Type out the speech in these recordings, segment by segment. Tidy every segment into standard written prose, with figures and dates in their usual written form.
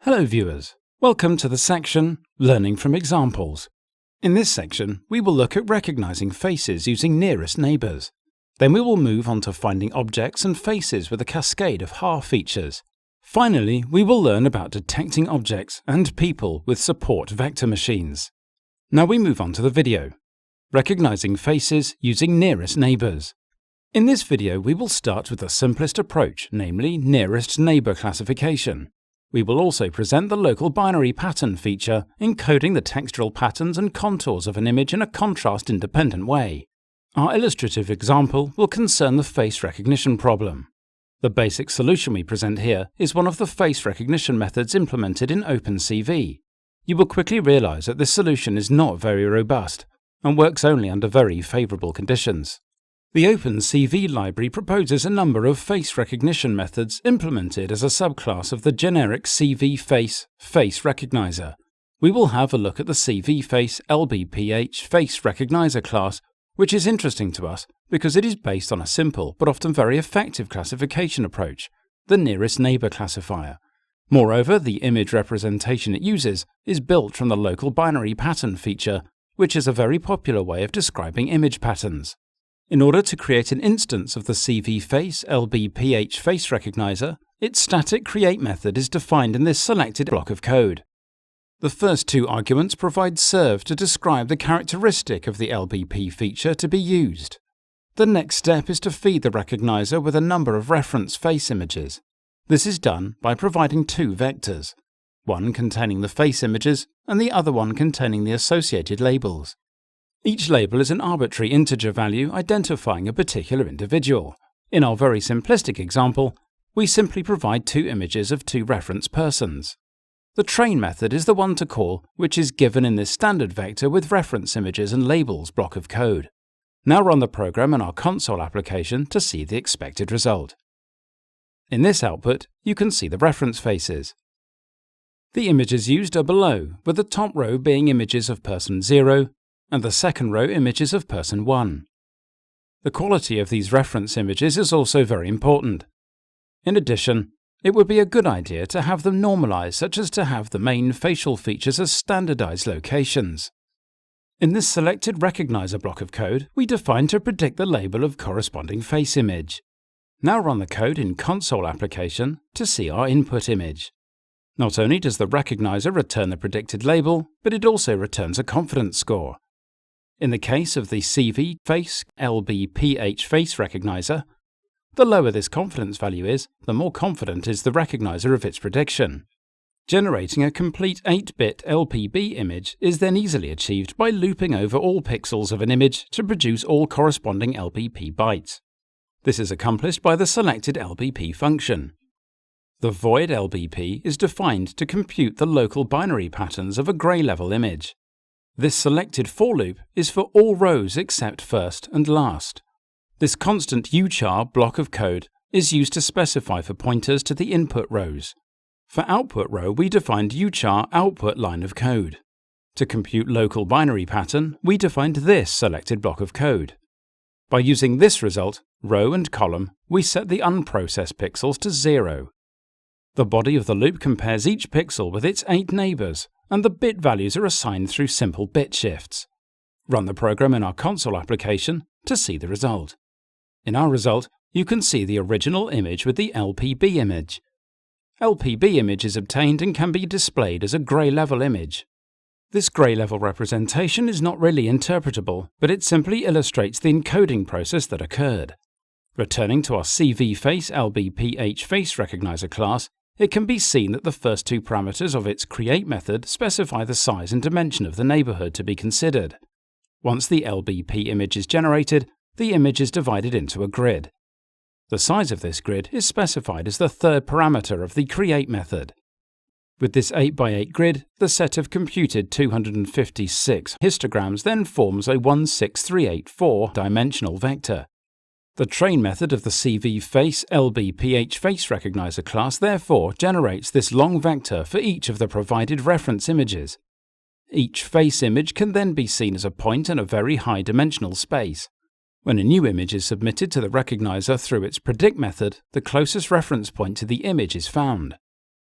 Hello viewers, welcome to the section Learning from Examples. In this section, we will look at recognizing faces using nearest neighbors. Then we will move on to finding objects and faces with a cascade of HAR features. Finally, we will learn about detecting objects and people with support vector machines. Now we move on to the video. Recognizing faces using nearest neighbors. In this video, we will start with the simplest approach, namely nearest neighbor classification. We will also present the local binary pattern feature, encoding the textural patterns and contours of an image in a contrast-independent way. Our illustrative example will concern the face recognition problem. The basic solution we present here is one of the face recognition methods implemented in OpenCV. You will quickly realize that this solution is not very robust and works only under very favorable conditions. The OpenCV library proposes a number of face recognition methods implemented as a subclass of the generic CV face recognizer. We will have a look at the CV face LBPH face recognizer class, which is interesting to us because it is based on a simple but often very effective classification approach, the nearest neighbor classifier. Moreover, the image representation it uses is built from the local binary pattern feature, which is a very popular way of describing image patterns. In order to create an instance of the CV face LBPH face recognizer, its static create method is defined in this selected block of code. The first two arguments provide serve to describe the characteristic of the LBP feature to be used. The next step is to feed the recognizer with a number of reference face images. This is done by providing two vectors, one containing the face images and the other one containing the associated labels. Each label is an arbitrary integer value identifying a particular individual. In our very simplistic example, we simply provide two images of two reference persons. The train method is the one to call, which is given in this standard vector with reference images and labels block of code. Now run the program in our console application to see the expected result. In this output, you can see the reference faces. The images used are below, with the top row being images of person 0, and the second row images of person 1. The quality of these reference images is also very important. In addition, it would be a good idea to have them normalized, such as to have the main facial features as standardized locations. In this selected recognizer block of code, we define to predict the label of corresponding face image. Now run the code in console application to see our input image. Not only does the recognizer return the predicted label, but it also returns a confidence score. In the case of the CV face LBPH face recognizer, the lower this confidence value is, the more confident is the recognizer of its prediction. Generating a complete 8-bit LPB image is then easily achieved by looping over all pixels of an image to produce all corresponding LBP bytes. This is accomplished by the selected LBP function. The void LBP is defined to compute the local binary patterns of a gray level image. This selected for loop is for all rows except first and last. This constant UCHAR block of code is used to specify for pointers to the input rows. For output row, we defined UCHAR output line of code. To compute local binary pattern, we defined this selected block of code. By using this result, row and column, we set the unprocessed pixels to 0. The body of the loop compares each pixel with its 8 neighbors, and the bit values are assigned through simple bit shifts. Run the program in our console application to see the result. In our result, you can see the original image with the LPB image. LPB image is obtained and can be displayed as a gray level image. This gray level representation is not really interpretable, but it simply illustrates the encoding process that occurred. Returning to our CV face LBPH face recognizer class, it can be seen that the first two parameters of its create method specify the size and dimension of the neighborhood to be considered. Once the LBP image is generated, the image is divided into a grid. The size of this grid is specified as the third parameter of the create method. With this 8x8 grid, the set of computed 256 histograms then forms a 16384 dimensional vector. The train method of the CV face LBPH face recognizer class therefore generates this long vector for each of the provided reference images. Each face image can then be seen as a point in a very high dimensional space. When a new image is submitted to the recognizer through its predict method, the closest reference point to the image is found.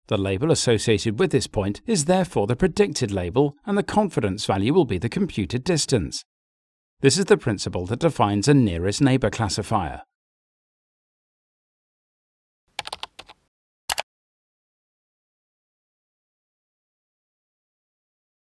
The label associated with this point is therefore the predicted label, and the confidence value will be the computed distance. This is the principle that defines a nearest neighbour classifier.